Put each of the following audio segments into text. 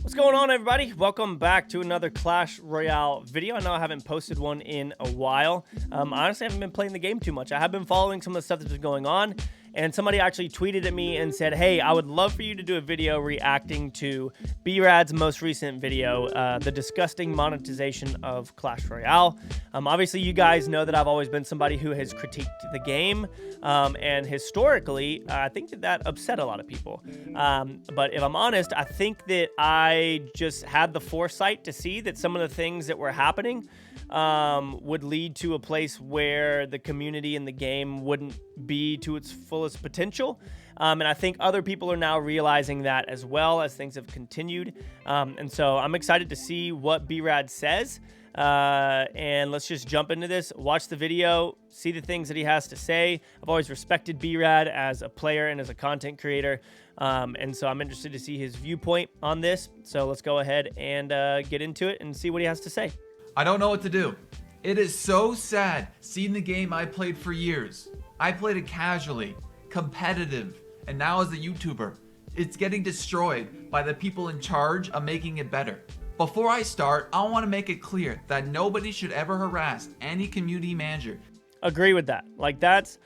What's going on, everybody? Welcome back to another Clash Royale video. I know I haven't posted one in a while. Honestly, I haven't been playing the game too much. I have been following some of the stuff that's been going on, and somebody actually tweeted at me and said, hey, I would love for you to do a video reacting to B-Rad's most recent video, the disgusting monetization of Clash Royale. Obviously, you guys know that I've always been somebody who has critiqued the game, and historically, I think that upset a lot of people. But if I'm honest, I think that I just had the foresight to see that some of the things that were happening would lead to a place where the community in the game wouldn't be to its fullest potential. And I think other people are now realizing that as well as things have continued. And so I'm excited to see what B-Rad says. And let's just jump into this, watch the video, see the things that he has to say. I've always respected B-Rad as a player and as a content creator. And so I'm interested to see his viewpoint on this. So let's go ahead and get into it and see what he has to say. I don't know what to do. It is so sad seeing the game I played for years. I played it casually, competitive, and now as a YouTuber, it's getting destroyed by the people in charge of making it better. Before I start, I want to make it clear that nobody should ever harass any community manager. Agree with that. Like that's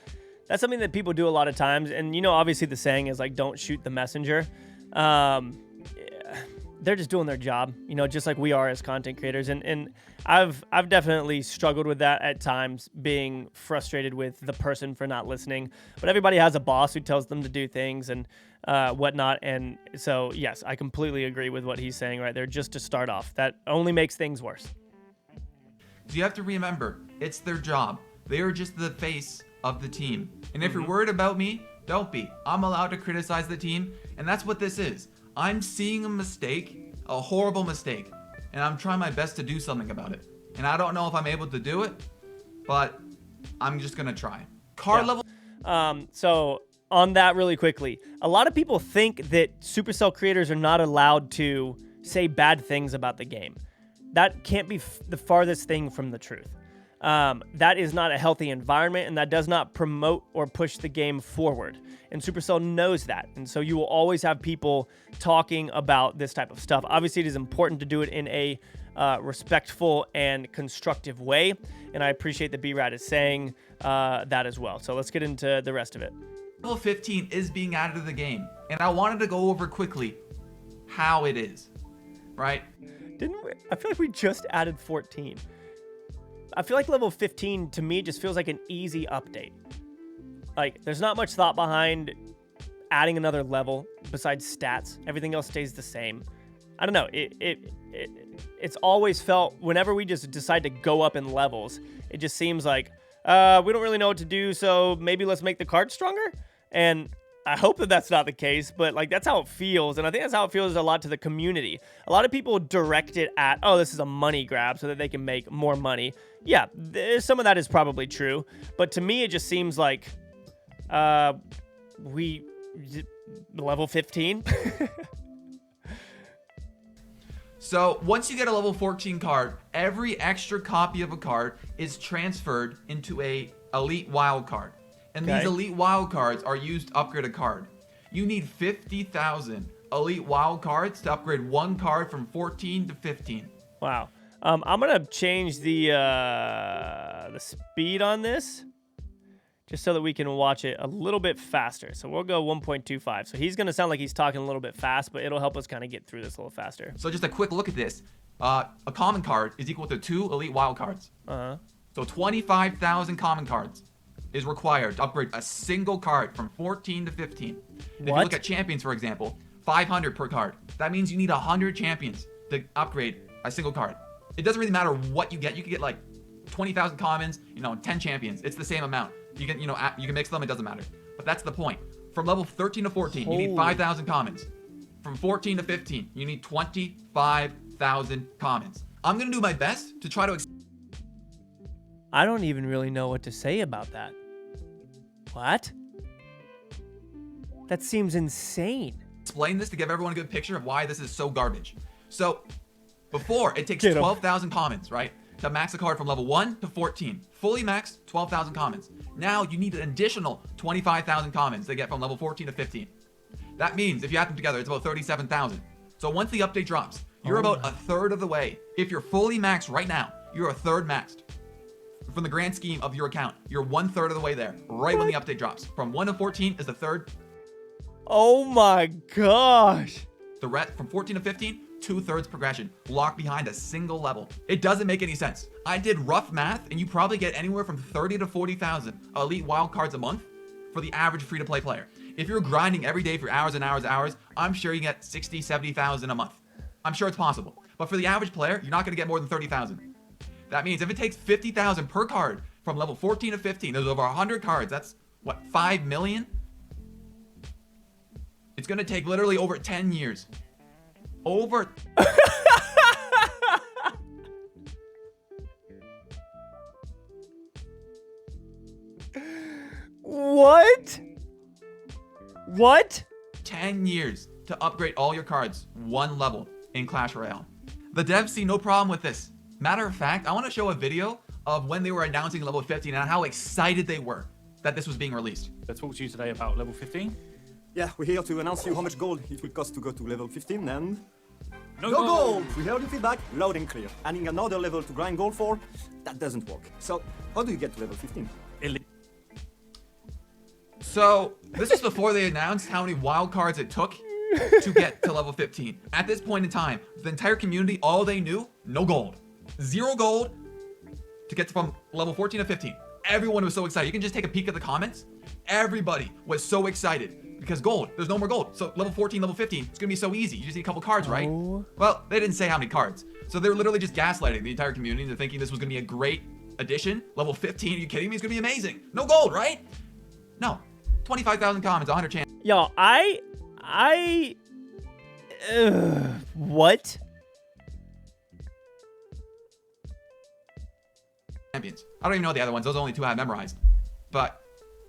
something that people do a lot of times. And you know, obviously the saying is like, don't shoot the messenger. They're just doing their job, you know, just like we are as content creators. And I've definitely struggled with that at times, being frustrated with the person for not listening. But everybody has a boss who tells them to do things and whatnot. And so, yes, I completely agree with what he's saying right there, just to start off. That only makes things worse. You have to remember, it's their job. They are just the face of the team. And if you're worried about me, don't be. I'm allowed to criticize the team, and that's what this is. I'm seeing a mistake, a horrible mistake, and I'm trying my best to do something about it. And I don't know if I'm able to do it, but I'm just gonna try. Card level. So on that really quickly, a lot of people think that Supercell creators are not allowed to say bad things about the game. That can't be the farthest thing from the truth. That is not a healthy environment, and that does not promote or push the game forward. And Supercell knows that. And so you will always have people talking about this type of stuff. Obviously, it is important to do it in a respectful and constructive way. And I appreciate that B-Rad is saying that as well. So let's get into the rest of it. Level 15 is being added to the game, and I wanted to go over quickly how it is, right? Didn't we? I feel like we just added 14. I feel like level 15 to me just feels like an easy update. Like, there's not much thought behind adding another level besides stats. Everything else stays the same. I don't know. It's always felt, whenever we just decide to go up in levels, it just seems like, we don't really know what to do, so maybe let's make the card stronger? And I hope that that's not the case, but like that's how it feels. And I think that's how it feels a lot to the community. A lot of people direct it at, oh, this is a money grab so that they can make more money. Yeah, some of that is probably true. But to me, it just seems like we level 15. So once you get a level 14 card, every extra copy of a card is transferred into a elite wild card. And these elite wild cards are used to upgrade a card. You need 50,000 elite wild cards to upgrade one card from 14 to 15. Wow. I'm gonna change the speed on this just so that we can watch it a little bit faster. So we'll go 1.25. So he's gonna sound like he's talking a little bit fast, but it'll help us kind of get through this a little faster. So just a quick look at this. A common card is equal to 2 elite wild cards. So 25,000 common cards is required to upgrade a single card from 14 to 15. If you look at champions, for example, 500 per card. That means you need 100 champions to upgrade a single card. It doesn't really matter what you get. You can get like 20,000 commons, 10 champions. It's the same amount. You can, you can mix them. It doesn't matter. But that's the point. From level 13 to 14, you need 5,000 commons. From 14 to 15, you need 25,000 commons. I'm going to do my best to try to... I don't even really know what to say about that. What? That seems insane. Explain this to give everyone a good picture of why this is so garbage. So, before, it takes 12,000 commons, right? To max a card from level 1 to 14. Fully maxed, 12,000 commons. Now, you need an additional 25,000 commons to get from level 14 to 15. That means, if you add them together, it's about 37,000. So once the update drops, you're about a third of the way. If you're fully maxed right now, you're a third maxed. From the grand scheme of your account, you're 1/3 of the way there, right when the update drops. From 1 to 14 is the third. Oh my gosh. The rest, from 14 to 15, 2/3 progression, locked behind a single level. It doesn't make any sense. I did rough math, and you probably get anywhere from 30 to 40,000 elite wildcards a month for the average free-to-play player. If you're grinding every day for hours and hours and hours, I'm sure you get 60, 70,000 a month. I'm sure it's possible. But for the average player, you're not going to get more than 30,000. That means if it takes 50,000 per card from level 14 to 15, there's over 100 cards. That's, what, 5 million? It's going to take literally over 10 years. Over... What? What? 10 years to upgrade all your cards one level in Clash Royale. The devs see no problem with this. Matter of fact, I want to show a video of when they were announcing level 15 and how excited they were that this was being released. I'll talk to you today about level 15. Yeah, we're here to announce you how much gold it will cost to go to level 15 and... No gold! We heard your feedback, loud and clear. Adding another level to grind gold for, that doesn't work. So, how do you get to level 15? So, this is before they announced how many wild cards it took to get to level 15. At this point in time, the entire community, all they knew, no gold. 0 gold to get from level 14 to 15. Everyone was so excited. You can just take a peek at the comments. Everybody was so excited because gold, there's no more gold. So level 14, level 15, it's gonna be so easy. You just need a couple cards, right? Well, they didn't say how many cards. So they were literally just gaslighting the entire community into thinking this was gonna be a great addition. Level 15, are you kidding me? It's gonna be amazing. No gold, right? No. 25,000 comments, 100 chance. Yo, what? Champions. I don't even know the other ones. Those are only 2 I have memorized. But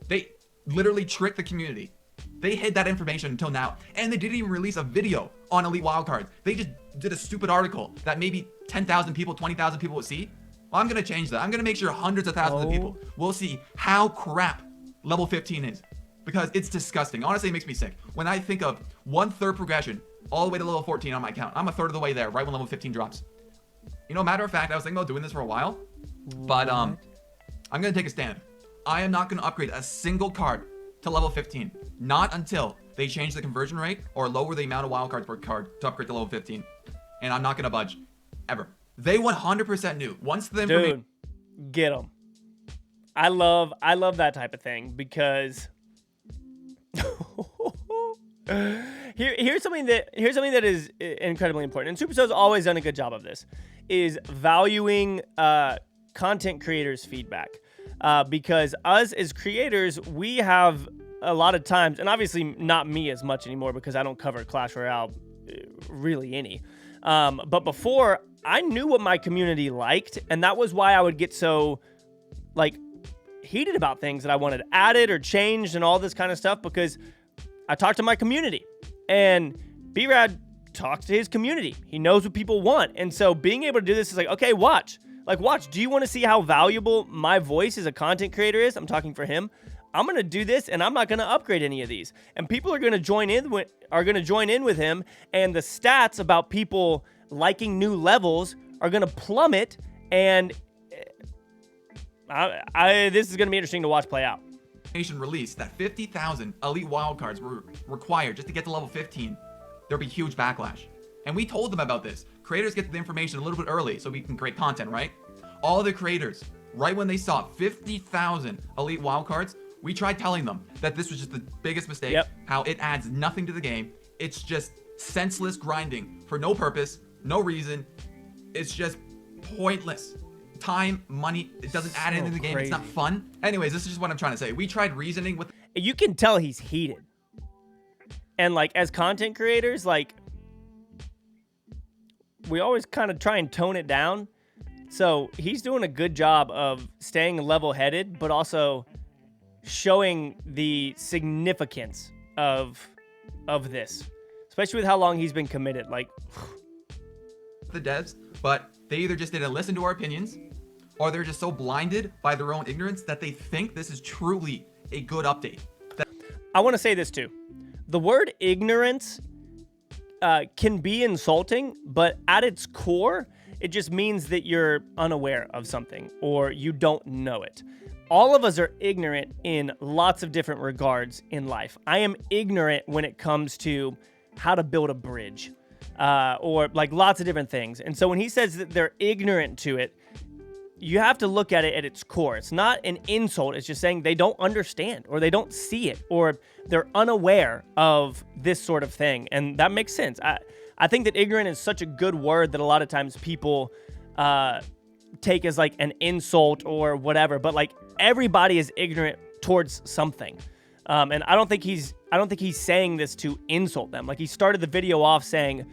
they literally tricked the community. They hid that information until now. And they didn't even release a video on Elite Wildcards. They just did a stupid article that maybe 10,000 people, 20,000 people would see. Well, I'm going to change that. I'm going to make sure hundreds of thousands of people will see how crap level 15 is. Because it's disgusting. Honestly, it makes me sick. When I think of 1/3 progression all the way to level 14 on my account, I'm a third of the way there right when level 15 drops. You know, matter of fact, I was thinking about doing this for a while. But I'm going to take a stand. I am not going to upgrade a single card to level 15. Not until they change the conversion rate or lower the amount of wildcards per card to upgrade to level 15. And I'm not going to budge. Ever. They 100% knew. Once the information... Dude, get them. I love that type of thing because... here's something that is incredibly important, and Supercell's always done a good job of this, is valuing content creators' feedback. Because us as creators, we have a lot of times, and obviously not me as much anymore because I don't cover Clash Royale really any. But before, I knew what my community liked, and that was why I would get so heated about things that I wanted added or changed and all this kind of stuff, because I talked to my community, and B-Rad talks to his community. He knows what people want. And so being able to do this is like, okay, watch. Do you want to see how valuable my voice as a content creator is? I'm talking for him. I'm going to do this, and I'm not going to upgrade any of these. And people are going to join in with him, and the stats about people liking new levels are going to plummet, and this is going to be interesting to watch play out. Released that 50,000 elite wildcards were required just to get to level 15, there'll be huge backlash. And we told them about this. Creators get the information a little bit early so we can create content, right? All the creators, right when they saw 50,000 elite wildcards, we tried telling them that this was just the biggest mistake, how it adds nothing to the game. It's just senseless grinding for no purpose, no reason. It's just pointless. Time, money, it doesn't add anything to the game. It's not fun. Anyways, this is just what I'm trying to say. We tried reasoning with... You can tell he's heated. And as content creators, we always kind of try and tone it down. So he's doing a good job of staying level-headed, but also showing the significance of this, especially with how long he's been committed. The devs, but they either just didn't listen to our opinions, or they're just so blinded by their own ignorance that they think this is truly a good update. I want to say this too. The word ignorance can be insulting, but at its core, it just means that you're unaware of something or you don't know it. All of us are ignorant in lots of different regards in life. I am ignorant when it comes to how to build a bridge, or like lots of different things. And so when he says that they're ignorant to it, you have to look at it at its core. It's not an insult. It's just saying they don't understand or they don't see it or they're unaware of this sort of thing. And that makes sense. I think that ignorant is such a good word that a lot of times people take as like an insult or whatever. But like everybody is ignorant towards something. And I don't think he's saying this to insult them. Like he started the video off saying,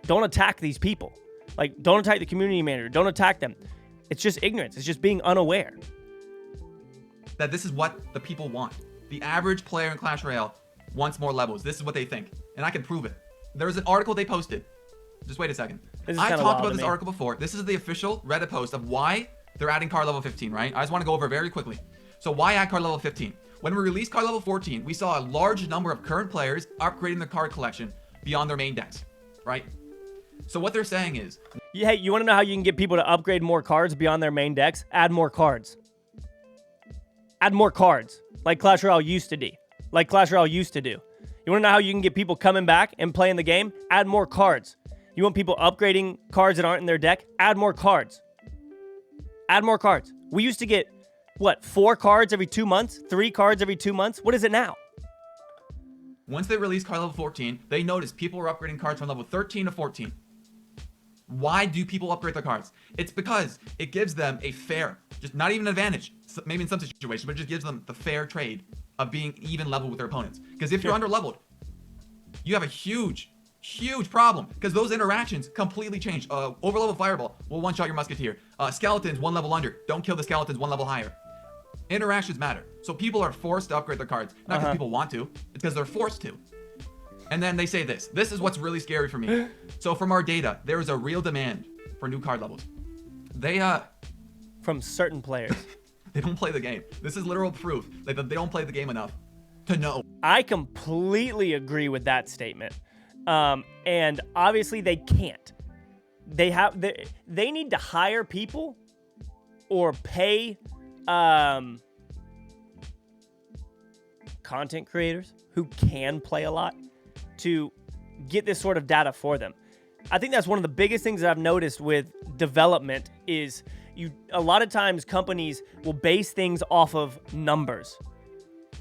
don't attack these people. Like don't attack the community manager. Don't attack them. It's just ignorance. It's just being unaware. That this is what the people want. The average player in Clash Royale wants more levels. This is what they think. And I can prove it. There's an article they posted. Just wait a second. I've talked about this article before. This is the official Reddit post of why they're adding card level 15, right? I just want to go over it very quickly. So why add card level 15? When we released card level 14, we saw a large number of current players upgrading their card collection beyond their main decks, right? So what they're saying is... Hey, you want to know how you can get people to upgrade more cards beyond their main decks? Add more cards. Add more cards, like Clash Royale used to do. Like Clash Royale used to do. You want to know how you can get people coming back and playing the game? Add more cards. You want people upgrading cards that aren't in their deck? Add more cards. Add more cards. We used to get, what, 4 cards every 2 months? 3 cards every 2 months? What is it now? Once they released card level 14, they noticed people were upgrading cards from level 13 to 14. Why do people upgrade their cards? It's because it gives them a fair, just not even an advantage, maybe in some situations, but it just gives them the fair trade of being even level with their opponents. Because if you're under leveled, you have a huge problem because those interactions completely change. Over level fireball will one-shot your musketeer. Skeletons 1 level under, don't kill the skeletons 1 level higher. Interactions matter. So people are forced to upgrade their cards. Not because people want to, it's because they're forced to. And then they say this. This is what's really scary for me. So from our data, there is a real demand for new card levels. They from certain players. They don't play the game. This is literal proof that they don't play the game enough to know. I completely agree with that statement. And obviously they can't. They need to hire people or pay content creators who can play a lot to get this sort of data for them. I think that's one of the biggest things that I've noticed with development is a lot of times companies will base things off of numbers.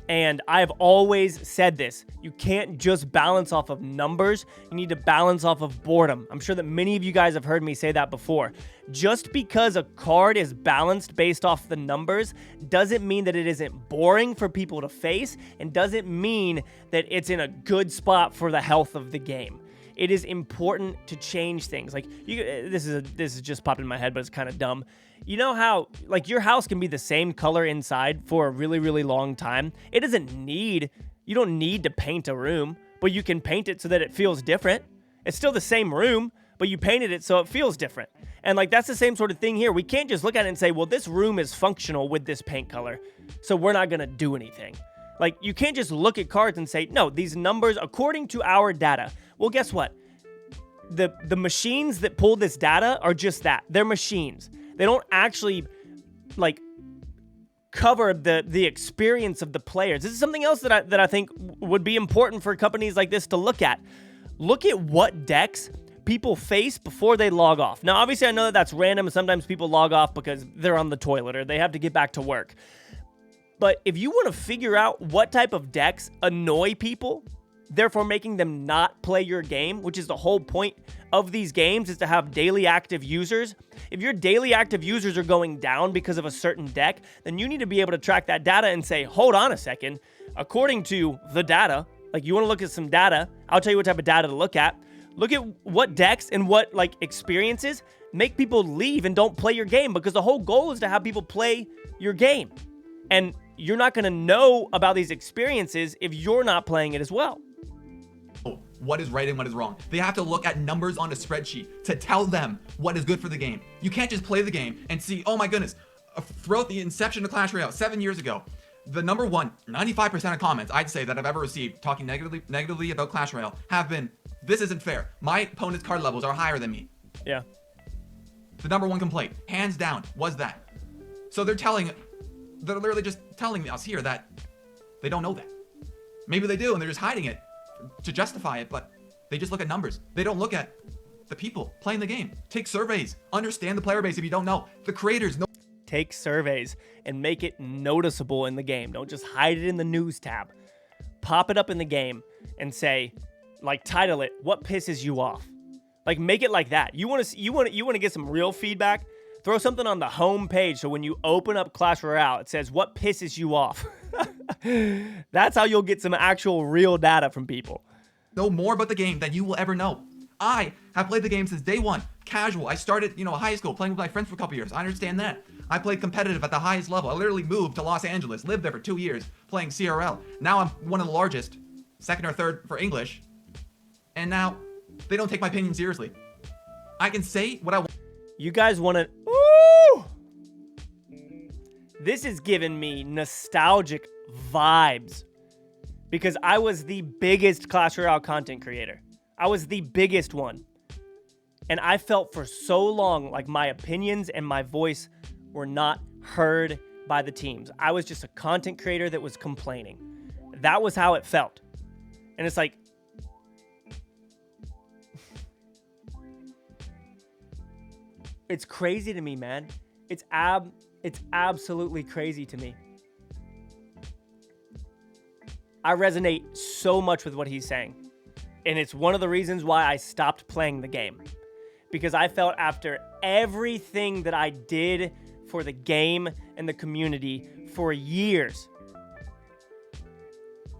And I've always said this. You can't just balance off of numbers. You need to balance off of boredom. I'm sure that many of you guys have heard me say that before. Just because a card is balanced based off the numbers doesn't mean that it isn't boring for people to face and doesn't mean that it's in a good spot for the health of the game. It is important to change things. Like this is just popped in my head, but it's kind of dumb. You know how like your house can be the same color inside for a really, really long time? You don't need to paint a room, but you can paint it so that it feels different. It's still the same room, but you painted it so it feels different. And like that's the same sort of thing here. We can't just look at it and say, well, this room is functional with this paint color, so we're not gonna do anything. Like you can't just look at cards and say, no, these numbers according to our data. Well, guess what? The machines that pull this data are just that. They're machines. They don't actually like cover the experience of the players. This is something else that I think would be important for companies like this to look at. Look at what decks people face before they log off. Now, obviously, I know that that's random. Sometimes people log off because they're on the toilet or they have to get back to work. But if you want to figure out what type of decks annoy people, therefore making them not play your game, which is the whole point of these games, is to have daily active users. If your daily active users are going down because of a certain deck, then you need to be able to track that data and say, hold on a second, according to the data, like you want to look at some data, I'll tell you what type of data to look at. Look at what decks and what like experiences make people leave and don't play your game, because the whole goal is to have people play your game. And you're not going to know about these experiences if you're not playing it as well. What is right and what is wrong. They have to look at numbers on a spreadsheet to tell them what is good for the game. You can't just play the game and see, oh my goodness, throughout the inception of Clash Royale 7 years ago, the number one, 95% of comments I'd say that I've ever received talking negatively about Clash Royale have been, this isn't fair. My opponent's card levels are higher than me. Yeah. The number one complaint, hands down, was that. So they're literally just telling us here that they don't know that. Maybe they do, and they're just hiding it to justify it, but they just look at numbers. They don't look at the people playing the game. Take surveys, understand the player base if you don't know. The creators know. Take surveys and make it noticeable in the game. Don't just hide it in the news tab. Pop it up in the game and say, like, title it, what pisses you off? Like, make it like that. You want to get some real feedback? Throw something on the home page so when you open up Clash Royale, it says, what pisses you off? That's how you'll get some actual real data from people. Know more about the game than you will ever know. I have played the game since day one. Casual. I started, high school playing with my friends for a couple years. I understand that. I played competitive at the highest level. I literally moved to Los Angeles, lived there for 2 years playing CRL. Now I'm one of the largest, second or third for English. And now they don't take my opinion seriously. I can say what I want. You guys want to... Ooh! This is giving me nostalgic vibes because I was the biggest Clash Royale content creator. I was the biggest one. And I felt for so long like my opinions and my voice were not heard by the teams. I was just a content creator that was complaining. That was how it felt. And it's like, it's crazy to me, man. It's absolutely crazy to me. I resonate so much with what he's saying. And it's one of the reasons why I stopped playing the game. Because I felt after everything that I did for the game and the community for years,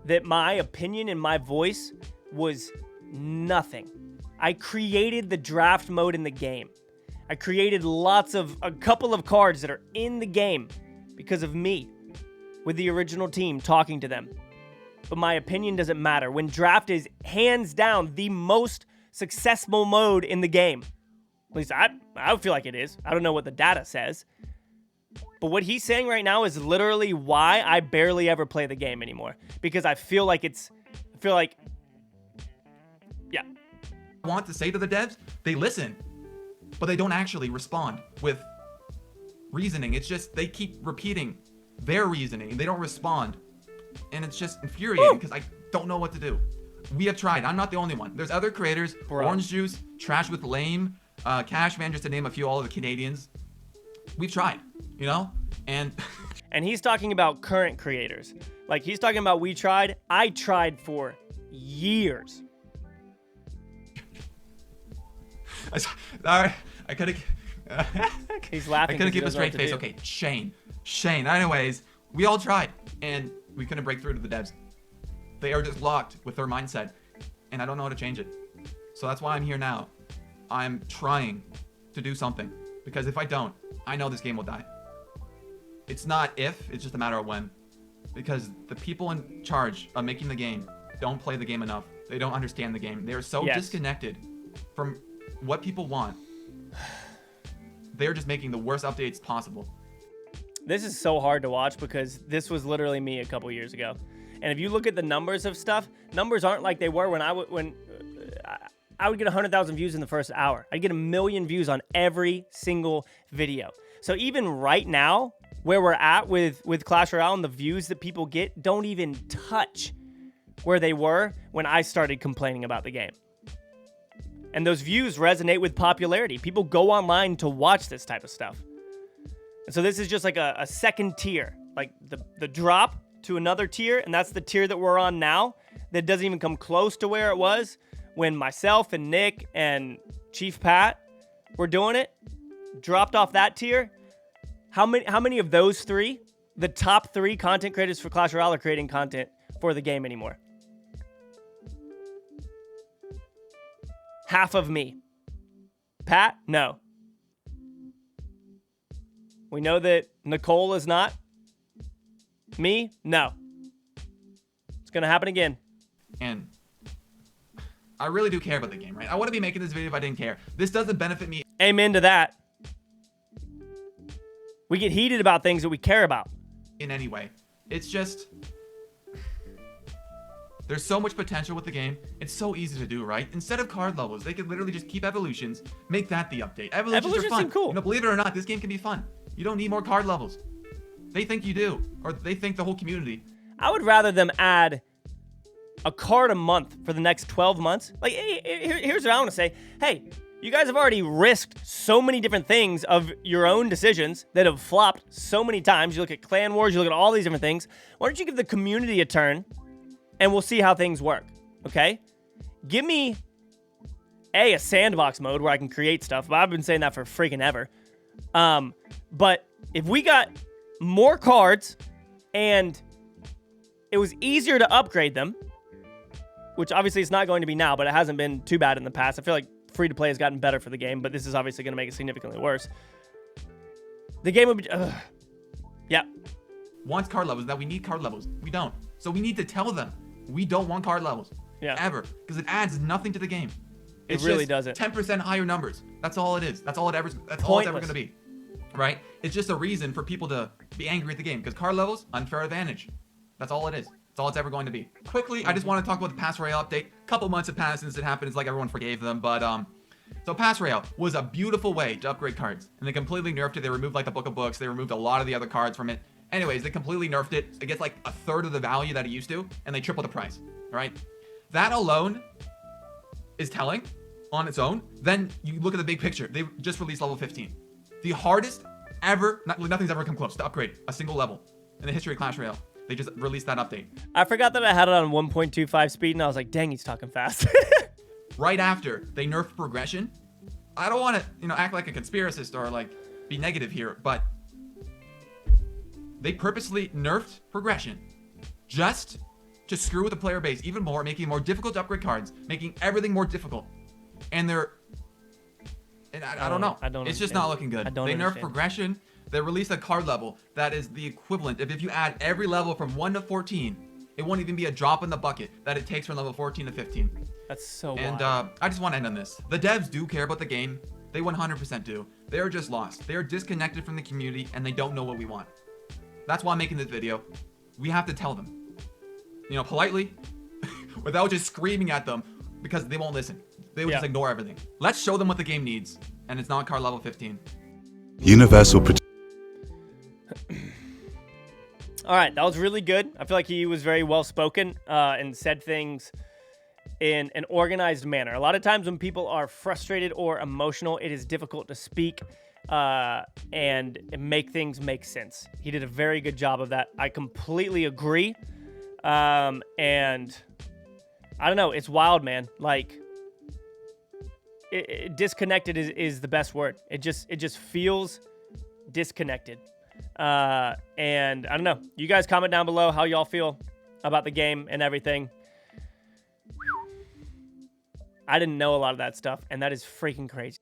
that my opinion and my voice was nothing. I created the draft mode in the game. I created a couple of cards that are in the game because of me with the original team talking to them. But my opinion doesn't matter when draft is hands down the most successful mode in the game. At least I feel like it is. I don't know what the data says. But what he's saying right now is literally why I barely ever play the game anymore. Because I feel like yeah. I want to say to the devs, they listen, but they don't actually respond with reasoning. It's just they keep repeating their reasoning. They don't respond. And it's just infuriating because I don't know what to do. We have tried. I'm not the only one. There's other creators. Bro. Orange Juice, Trash with Lame, Cashman, just to name a few, all of the Canadians. We've tried, and And he's talking about current creators. Like, he's talking about we tried. I tried for years. I couldn't. He's laughing. I couldn't keep a because he straight doesn't face. know what to Okay, Shane. Anyways, we all tried, and we couldn't break through to the devs. They are just locked with their mindset, and I don't know how to change it. So that's why I'm here now. I'm trying to do something, because if I don't, I know this game will die. It's not if, it's just a matter of when. Because the people in charge of making the game don't play the game enough. They don't understand the game. They are so disconnected from what people want. They're just making the worst updates possible. This is so hard to watch because this was literally me a couple years ago. And if you look at the numbers of stuff, numbers aren't like they were when I would get 100,000 views in the first hour. I'd get 1 million views on every single video. So even right now, where we're at with Clash Royale and the views that people get don't even touch where they were when I started complaining about the game. And those views resonate with popularity. People go online to watch this type of stuff. And so this is just like a second tier, like the drop to another tier, and that's the tier that we're on now that doesn't even come close to where it was when myself and Nick and Chief Pat were doing it. Dropped off that tier. How many of those three, the top 3 content creators for Clash Royale, are creating content for the game anymore? Half of me. Pat? No. We know that Nicole is not. Me? No. It's going to happen again. And I really do care about the game, right? I wouldn't be making this video if I didn't care. This doesn't benefit me Amen to that. We get heated about things that we care about. in any way. It's just, There's so much potential with the game. It's so easy to do, right? Instead of card levels, they could literally just keep evolutions, make that the update. Evolutions are fun. Seem cool. You know, believe it or not, this game can be fun. You don't need more card levels. They think you do, or they think the whole community. I would rather them add a card a month for the next 12 months. Like, here's what I want to say. Hey, you guys have already risked so many different things of your own decisions that have flopped so many times. You look at Clan Wars, you look at all these different things. Why don't you give the community a turn, and we'll see how things work, okay? Give me, a sandbox mode where I can create stuff. But I've been saying that for freaking ever. But if we got more cards and it was easier to upgrade them, which obviously it's not going to be now, but it hasn't been too bad in the past. I feel like free-to-play has gotten better for the game, but this is obviously going to make it significantly worse. The game would be... Yeah. Wants card levels, that we need card levels. We don't. So we need to tell them we don't want card levels. Yeah. Ever. Because it adds nothing to the game. It really doesn't. 10% higher numbers. That's all it is. That's all it's ever going to be. Right? It's just a reason for people to be angry at the game. Because card levels, unfair advantage. That's all it is. That's all it's ever going to be. Quickly, I just want to talk about the Pass Royale update. Couple months have passed since it happened. It's like everyone forgave them. But, so Pass Royale was a beautiful way to upgrade cards. And they completely nerfed it. They removed, like, the Book of Books. They removed a lot of the other cards from it. Anyways, they completely nerfed it. It gets, like, a third of the value that it used to. And they tripled the price. Right? That alone is telling on its own. Then you look at the big picture. They just released level 15. The hardest ever, nothing's ever come close to upgrade a single level in the history of Clash Royale. They just released that update. I forgot that I had it on 1.25 speed, and I was like, dang, he's talking fast. Right after they nerfed progression. I don't want to, act like a conspiracist or like be negative here, but they purposely nerfed progression just to screw with the player base even more, making it more difficult to upgrade cards, making everything more difficult. And I don't know. It's just not looking good. They nerfed progression. They released a card level that is the equivalent. If you add every level from 1 to 14, it won't even be a drop in the bucket that it takes from level 14 to 15. That's so wild. And I just want to end on this. The devs do care about the game. They 100% do. They are just lost. They are disconnected from the community, and they don't know what we want. That's why I'm making this video. We have to tell them, politely, without just screaming at them, because they won't listen. They will just ignore everything. Let's show them what the game needs, and it's not card level 15. Universal All right, that was really good. I feel like he was very well-spoken and said things in an organized manner. A lot of times when people are frustrated or emotional, it is difficult to speak and make things make sense. He did a very good job of that. I completely agree. And I don't know. It's wild, man. Like, disconnected is the best word. It just feels disconnected. And I don't know. You guys comment down below how y'all feel about the game and everything. I didn't know a lot of that stuff, and that is freaking crazy.